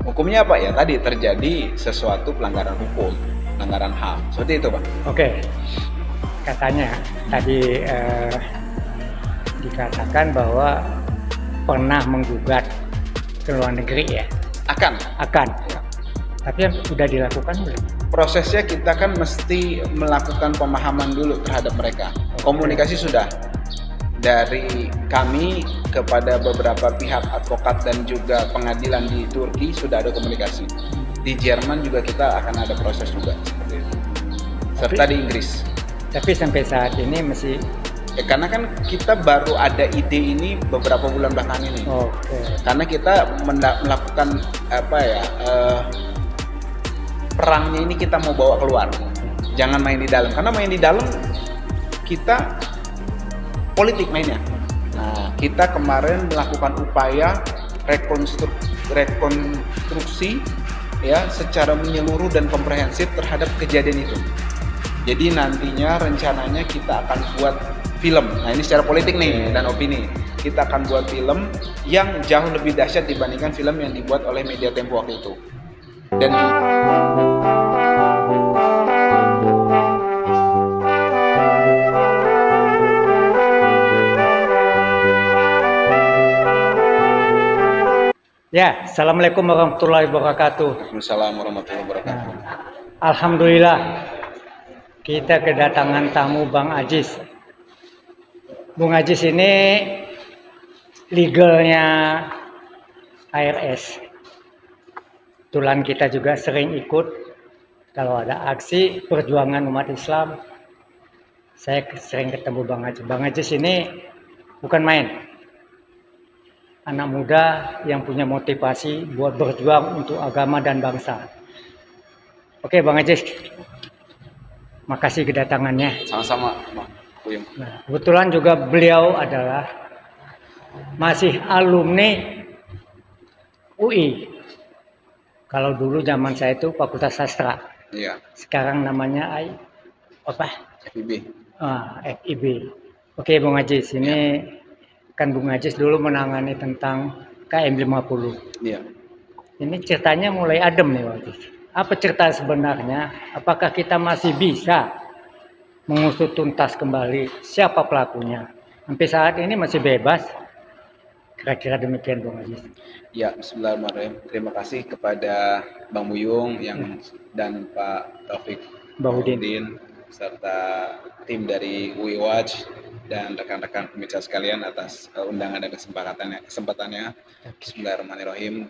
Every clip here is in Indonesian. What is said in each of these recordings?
Hukumnya apa ya? Tadi terjadi sesuatu pelanggaran hukum, pelanggaran HAM. Seperti itu, Pak. Oke, katanya tadi dikatakan bahwa pernah menggugat ke luar negeri ya. Akan. Ya. Tapi yang sudah dilakukan belum? Prosesnya kita kan mesti melakukan pemahaman dulu terhadap mereka. Komunikasi sudah. Dari kami kepada beberapa pihak advokat dan juga pengadilan di Turki sudah ada komunikasi. Di Jerman juga kita akan ada proses juga seperti itu. Serta di Inggris. Tapi sampai saat ini masih karena kan kita baru ada ide ini beberapa bulan belakangan ini. Karena kita melakukan perangnya ini kita mau bawa keluar. Jangan main di dalam. Karena main di dalam kita politik mainnya. Nah, kita kemarin melakukan upaya rekonstruksi ya secara menyeluruh dan komprehensif terhadap kejadian itu. Jadi nantinya rencananya kita akan buat film. Nah, ini secara politik nih dan opini. Kita akan buat film yang jauh lebih dahsyat dibandingkan film yang dibuat oleh media Tempo waktu itu. Dan ya, Assalamualaikum warahmatullahi wabarakatuh. Waalaikumsalam warahmatullahi wabarakatuh. Alhamdulillah, kita kedatangan tamu Bang Ajis. Bung Ajis ini legalnya ARS. Kebetulan kita juga sering ikut kalau ada aksi perjuangan umat Islam. Saya sering ketemu Bang Ajis. Bang Ajis ini bukan main. Anak muda yang punya motivasi buat berjuang untuk agama dan bangsa. Oke, Bang Ajis, makasih kedatangannya. Sama-sama, Bang Buyung. Nah, kebetulan juga beliau adalah masih alumni UI. Kalau dulu zaman saya itu Fakultas Sastra. Iya. Sekarang namanya FIB. FIB. Oke, Bung Ajis, ini kan Bung Ajis dulu menangani tentang KM 50. Iya. Ini ceritanya mulai adem nih, Bung Ajis. Apa cerita sebenarnya? Apakah kita masih bisa mengusut tuntas kembali siapa pelakunya? Sampai saat ini masih bebas. Kira-kira demikian, Bung Ajis. Ya, bismillahirrahmanirrahim. Terima kasih kepada Bang Buyung dan Pak Taufik Bahudin serta tim dari UI Watch dan rekan-rekan pemirsa sekalian atas undangan dan kesempatannya. Bismillahirrahmanirrahim.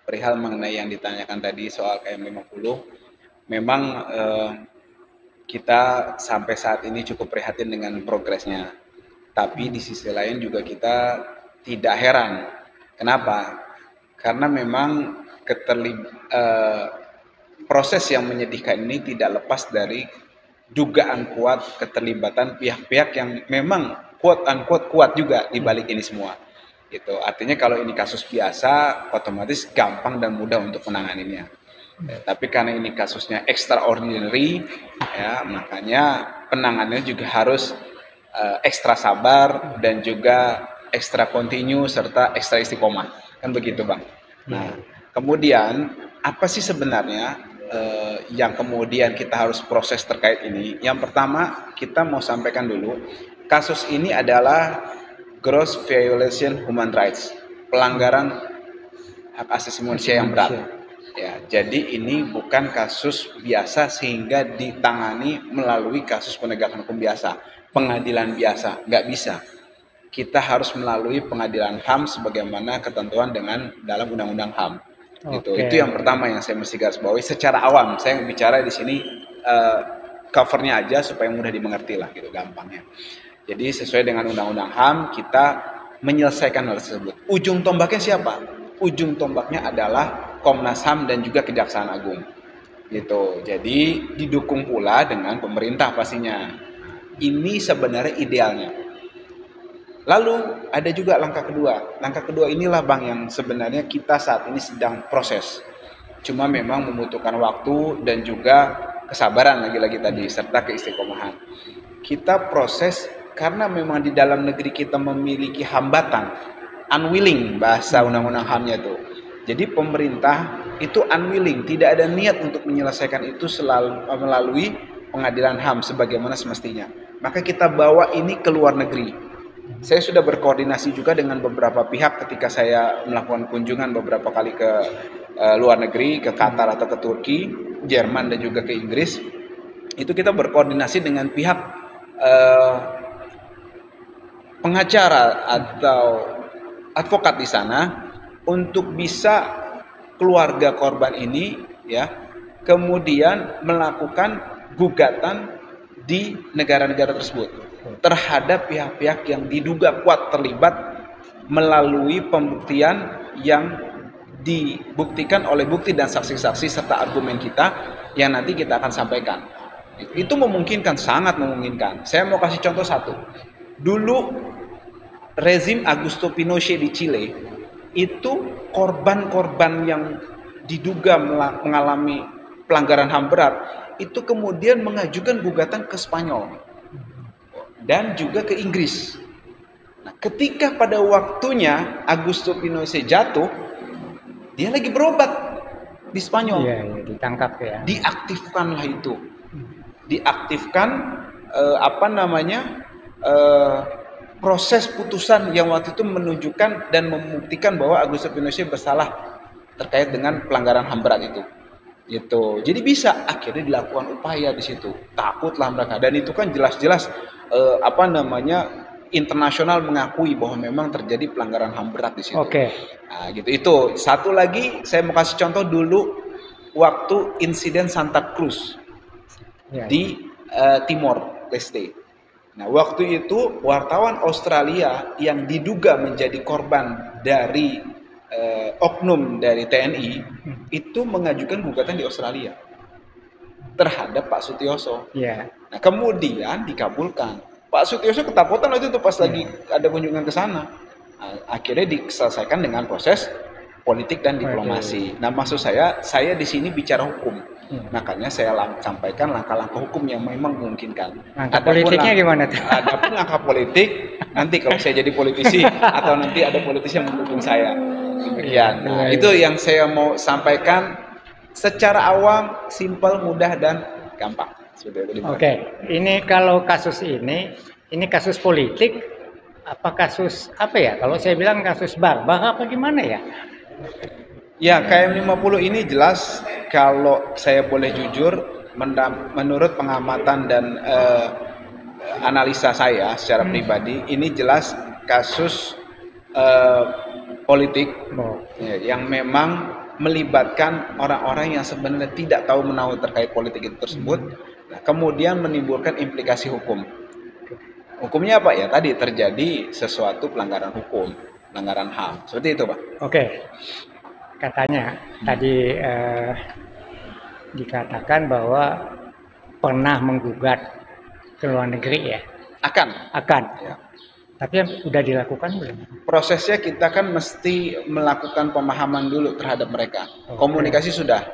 Perihal mengenai yang ditanyakan tadi soal KM50, memang kita sampai saat ini cukup prihatin dengan progresnya. Tapi di sisi lain juga kita tidak heran. Kenapa? Karena memang proses yang menyedihkan ini tidak lepas dari dugaan kuat keterlibatan pihak-pihak yang memang quote-unquote kuat juga di balik ini semua. Gitu. Artinya kalau ini kasus biasa, otomatis gampang dan mudah untuk menanganinya. Tapi karena ini kasusnya extraordinary, ya makanya penanganannya juga harus ekstra sabar dan juga ekstra kontinu serta ekstra istiqomah. Kan begitu, Bang. Nah, kemudian apa sih sebenarnya yang kemudian kita harus proses terkait ini? Yang pertama, kita mau sampaikan dulu, kasus ini adalah gross violation human rights, pelanggaran hak asasi manusia yang berat. Ya, jadi ini bukan kasus biasa sehingga ditangani melalui kasus penegakan hukum biasa, pengadilan biasa, nggak bisa. Kita harus melalui pengadilan HAM sebagaimana ketentuan dengan dalam Undang-Undang HAM. Gitu. Itu yang pertama yang saya mesti garis bawahi secara awam. Saya bicara di sini covernya aja supaya mudah dimengerti lah, gitu gampangnya. Jadi sesuai dengan Undang-Undang HAM kita menyelesaikan hal tersebut. Ujung tombaknya siapa? Ujung tombaknya adalah Komnas HAM dan juga Kejaksaan Agung. Gitu. Jadi didukung pula dengan pemerintah pastinya. Ini sebenarnya idealnya. Lalu ada juga langkah kedua. Langkah kedua inilah, Bang, yang sebenarnya kita saat ini sedang proses. Cuma memang membutuhkan waktu dan juga kesabaran lagi-lagi tadi serta keistiqomahan. Kita proses karena memang di dalam negeri kita memiliki hambatan, unwilling bahasa undang-undang HAM-nya itu. Jadi pemerintah itu unwilling, tidak ada niat untuk menyelesaikan itu melalui pengadilan HAM sebagaimana semestinya. Maka kita bawa ini ke luar negeri. Saya sudah berkoordinasi juga dengan beberapa pihak ketika saya melakukan kunjungan beberapa kali ke luar negeri, ke Qatar atau ke Turki, Jerman dan juga ke Inggris. Itu kita berkoordinasi dengan pihak pengacara atau advokat di sana untuk bisa keluarga korban ini ya kemudian melakukan gugatan di negara-negara tersebut terhadap pihak-pihak yang diduga kuat terlibat melalui pembuktian yang dibuktikan oleh bukti dan saksi-saksi serta argumen kita yang nanti kita akan sampaikan. Itu memungkinkan, sangat memungkinkan. Saya mau kasih contoh satu. Dulu rezim Augusto Pinochet di Chile itu korban-korban yang diduga mengalami pelanggaran HAM berat itu kemudian mengajukan gugatan ke Spanyol dan juga ke Inggris. Nah, ketika pada waktunya Augusto Pinochet jatuh, dia lagi berobat di Spanyol. Iya, ditangkap ya. Diaktifkanlah itu. Diaktifkan proses putusan yang waktu itu menunjukkan dan membuktikan bahwa Augusto Pinochet bersalah terkait dengan pelanggaran HAM berat itu. Gitu. Jadi bisa akhirnya dilakukan upaya di situ. Takutlah mereka dan itu kan jelas-jelas internasional mengakui bahwa memang terjadi pelanggaran HAM berat di situ. Oke. Nah, gitu. Itu satu lagi saya mau kasih contoh dulu waktu insiden Santa Cruz Ya, di Timor Leste. Nah, waktu itu wartawan Australia yang diduga menjadi korban dari oknum dari TNI itu mengajukan gugatan di Australia terhadap Pak Sutioso. ya. Nah, kemudian dikabulkan. Pak Sutioso ketakutan waktu itu pas lagi ada kunjungan ke sana. Nah, akhirnya diselesaikan dengan proses politik dan diplomasi. Nah, maksud saya di sini bicara hukum. Makanya saya sampaikan langkah-langkah hukum yang memang memungkinkan. Langkah politiknya gimana tuh? Adapun langkah politik, nanti kalau saya jadi politisi atau nanti ada politisi yang mendukung saya. Demikian. Nah, itu yang saya mau sampaikan secara awam, simpel, mudah dan gampang. Oke, ini kalau kasus ini kasus politik, apa kasus apa ya? Kalau saya bilang kasus barbar apa gimana ya? Ya, KM50 ini jelas kalau saya boleh jujur, menurut pengamatan dan analisa saya secara pribadi, ini jelas kasus politik yang memang melibatkan orang-orang yang sebenarnya tidak tahu menahu terkait politik itu tersebut, kemudian menimbulkan implikasi hukum. Hukumnya apa ya? Tadi terjadi sesuatu pelanggaran hukum, pelanggaran HAM, seperti itu, Pak. Oke. Katanya tadi dikatakan bahwa pernah menggugat ke luar negeri ya? Akan. Ya. Tapi udah dilakukan belum? Prosesnya kita kan mesti melakukan pemahaman dulu terhadap mereka. Komunikasi sudah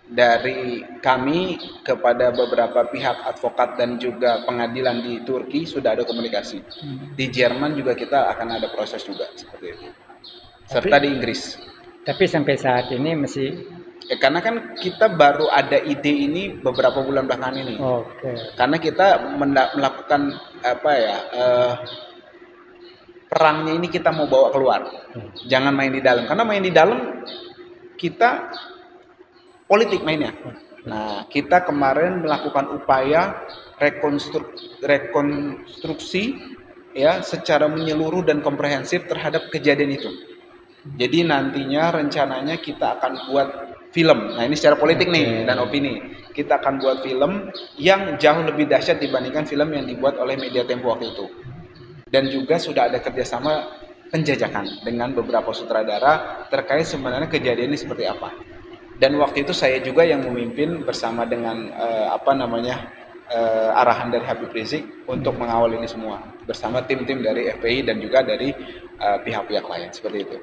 dari kami kepada beberapa pihak advokat dan juga pengadilan di Turki sudah ada komunikasi. Di Jerman juga kita akan ada proses juga seperti itu. Serta di Inggris. Tapi sampai saat ini masih karena kan kita baru ada ide ini beberapa bulan belakangan ini. Karena kita melakukan perangnya ini kita mau bawa keluar. Jangan main di dalam. Karena main di dalam kita politik mainnya. Nah, kita kemarin melakukan upaya rekonstruksi ya secara menyeluruh dan komprehensif terhadap kejadian itu. Jadi nantinya rencananya kita akan buat film. Nah, ini secara politik nih dan opini. Kita akan buat film yang jauh lebih dahsyat dibandingkan film yang dibuat oleh Media Tempo waktu itu. Dan juga sudah ada kerjasama penjajakan dengan beberapa sutradara terkait sebenarnya kejadian ini seperti apa. Dan waktu itu saya juga yang memimpin bersama dengan arahan dari Habib Rizik untuk mengawal ini semua bersama tim-tim dari FPI dan juga dari pihak-pihak lain seperti itu.